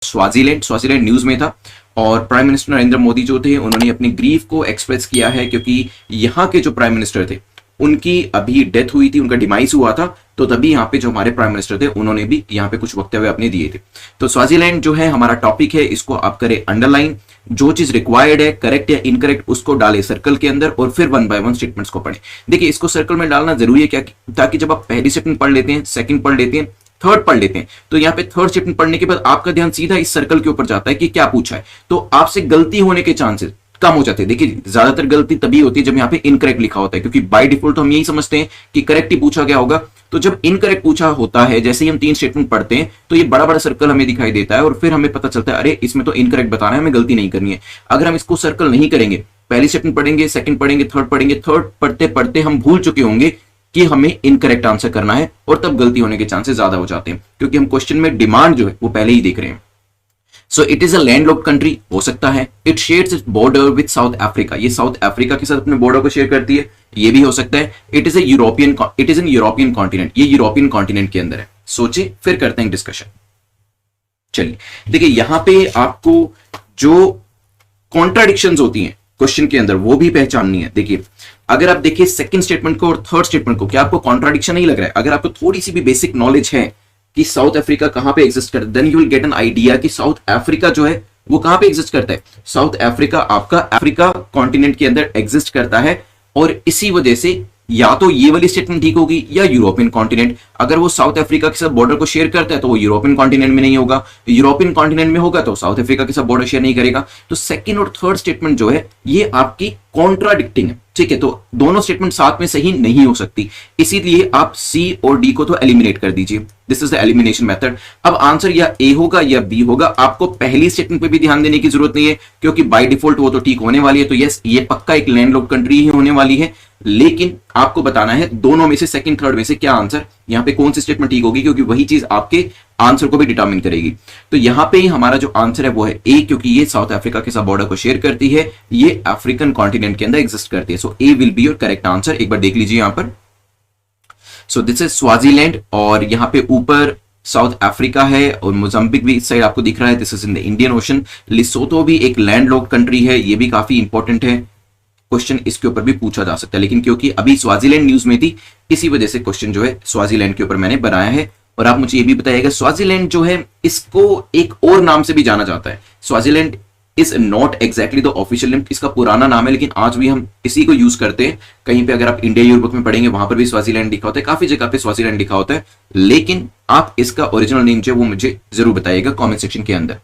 Swaziland news में था और प्राइम मिनिस्टर नरेंद्र मोदी जो थे उन्होंने अपनी ग्रीफ को एक्सप्रेस किया है, क्योंकि यहाँ के जो प्राइम मिनिस्टर थे उनकी अभी डेथ हुई थी, उनका डिमाइस हुआ था, तो तभी यहाँ पे जो हमारे प्राइम मिनिस्टर थे उन्होंने भी यहाँ पे कुछ वक्तव्य अपने दिए थे। तो स्वाजीलैंड जो है हमारा टॉपिक है, इसको आप करें अंडरलाइन, जो चीज रिक्वायर्ड है करेक्ट या इनकरेक्ट उसको डाले सर्कल के अंदर और फिर 1 बाय 1 स्टेटमेंट्स को पढ़ें। देखिए इसको सर्कल में डालना जरूरी है क्या, ताकि जब आप पहली स्टेटमेंट पढ़ लेते हैं, सेकंड पढ़ लेते हैं, थर्ड पढ़ लेते हैं, तो यहाँ पे थर्ड स्टेटमेंट पढ़ने के बाद आपका ध्यान सीधा इस सर्कल के ऊपर जाता है कि क्या पूछा है, तो आपसे गलती होने के चांसेस कम हो जाते हैं। देखिए ज्यादातर गलती तभी होती है जब यहाँ पे इनकरेक्ट लिखा होता है, क्योंकि बाय डिफॉल्ट तो हम यही समझते हैं कि करेक्ट ही पूछा गया होगा। तो जब इनकरेक्ट पूछा होता है, जैसे ही हम 3 स्टेटमेंट पढ़ते हैं तो ये बड़ा बड़ा सर्कल हमें दिखाई देता है और फिर हमें पता चलता है अरे इसमें तो इनकरेक्ट बताना है, हमें गलती नहीं करनी है। अगर हम इसको सर्कल नहीं करेंगे, पहली स्टेटमेंट पढ़ेंगे, सेकंड पढ़ेंगे, थर्ड पढ़ते पढ़ते हम भूल चुके होंगे कि हमें इनकरेक्ट आंसर करना है और तब गलती होने के चांसेस ज्यादा हो जाते हैं, क्योंकि हम क्वेश्चन में डिमांड जो है वो पहले ही देख रहे हैं। So it is a landlocked country, हो सकता है। It shares its border with south Africa, ये साउथ अफ्रीका के साथ अपने बॉर्डर को शेयर करती है, ये भी हो सकता है। It is an European continent, ये यूरोपियन कॉन्टिनेंट के अंदर है। सोचिए, फिर करते हैं डिस्कशन। चलिए देखिए यहां पे आपको जो कॉन्ट्राडिक्शंस होती हैं क्वेश्चन के अंदर वो भी पहचाननी है। देखिए अगर आप देखिए सेकंड स्टेटमेंट को और थर्ड स्टेटमेंट को, क्या आपको कॉन्ट्राडिक्शन नहीं लग रहा है? अगर आपको थोड़ी सी भी बेसिक नॉलेज है कि साउथ अफ्रीका कहां पे एग्जिस्ट करता है, then you will get an idea कि साउथ अफ्रीका जो है वो कहां पे एग्जिस्ट करता है। साउथ अफ्रीका आपका अफ्रीका कॉन्टिनेंट के अंदर एग्जिस्ट करता है और इसी वजह से या तो ये वाली स्टेटमेंट ठीक होगी या यूरोपियन कॉन्टिनेंट। अगर वो साउथ अफ्रीका के साथ बॉर्डर को शेयर करता है तो वो यूरोपियन कॉन्टिनेंट में नहीं होगा, यूरोपियन कॉन्टिनेंट में होगा तो साउथ अफ्रीका के साथ बॉर्डर शेयर नहीं करेगा। तो सेकंड और थर्ड स्टेटमेंट जो है ये आपकी कॉन्ट्राडिक्टिंग है, ठीक है। तो दोनों स्टेटमेंट साथ में सही नहीं हो सकती, इसीलिए आप सी और डी को तो एलिमिनेट कर दीजिए। This is the elimination method. अब आंसर या ए होगा या बी होगा। आपको पहली स्टेटमेंट पे भी ध्यान देने की जरूरत नहीं है, क्योंकि बाय डिफॉल्ट वो तो ठीक होने वाली है। तो यस, ये पक्का एक लैंडलॉक्ड कंट्री ही होने वाली है, लेकिन आपको बताना है दोनों में से सेकंड थर्ड में से क्या आंसर, यहां पे कौन सी स्टेटमेंट ठीक होगी, क्योंकि वही चीज आपके आंसर को भी डिटरमिन करेगी। तो यहां पे हमारा जो आंसर है वो है ए, क्योंकि ये साउथ अफ्रीका के साथ बॉर्डर को शेयर करती है, ये अफ्रीकन कॉन्टिनेंट के अंदर एग्जिस्ट करती है। So A will be your correct answer. एक बार देख लीजिए यहां पर। सो दिस इज स्वाजीलैंड और यहां पे ऊपर साउथ अफ्रीका है और मोजाम्बिक भी इस साइड आपको दिख रहा है। This is in the Indian ocean. Lesotho भी एक लैंडलॉक्ड कंट्री है, ये भी काफी इंपॉर्टेंट है, क्वेश्चन इसके ऊपर भी पूछा जा सकता है, लेकिन क्योंकि अभी स्वाजीलैंड न्यूज में थी इसी वजह से क्वेश्चन जो है स्वाजीलैंड के ऊपर मैंने बनाया है। और आप मुझे ये भी बताइएगा, स्वाजीलैंड जो है इसको एक और नाम से भी जाना जाता है। Swaziland is not exactly the official name, इसका पुराना नाम है, लेकिन आज भी हम इसी को यूज करते हैं। कहीं पे अगर आप इंडिया ईयर बुक में पढ़ेंगे वहां पर भी स्वाजीलैंड लिखा होता है, काफी जगह पे स्वाजीलैंड लिखा होता है, लेकिन आप इसका ओरिजिनल नेम जो है वो मुझे जरूर बताइएगा कमेंट सेक्शन के अंदर।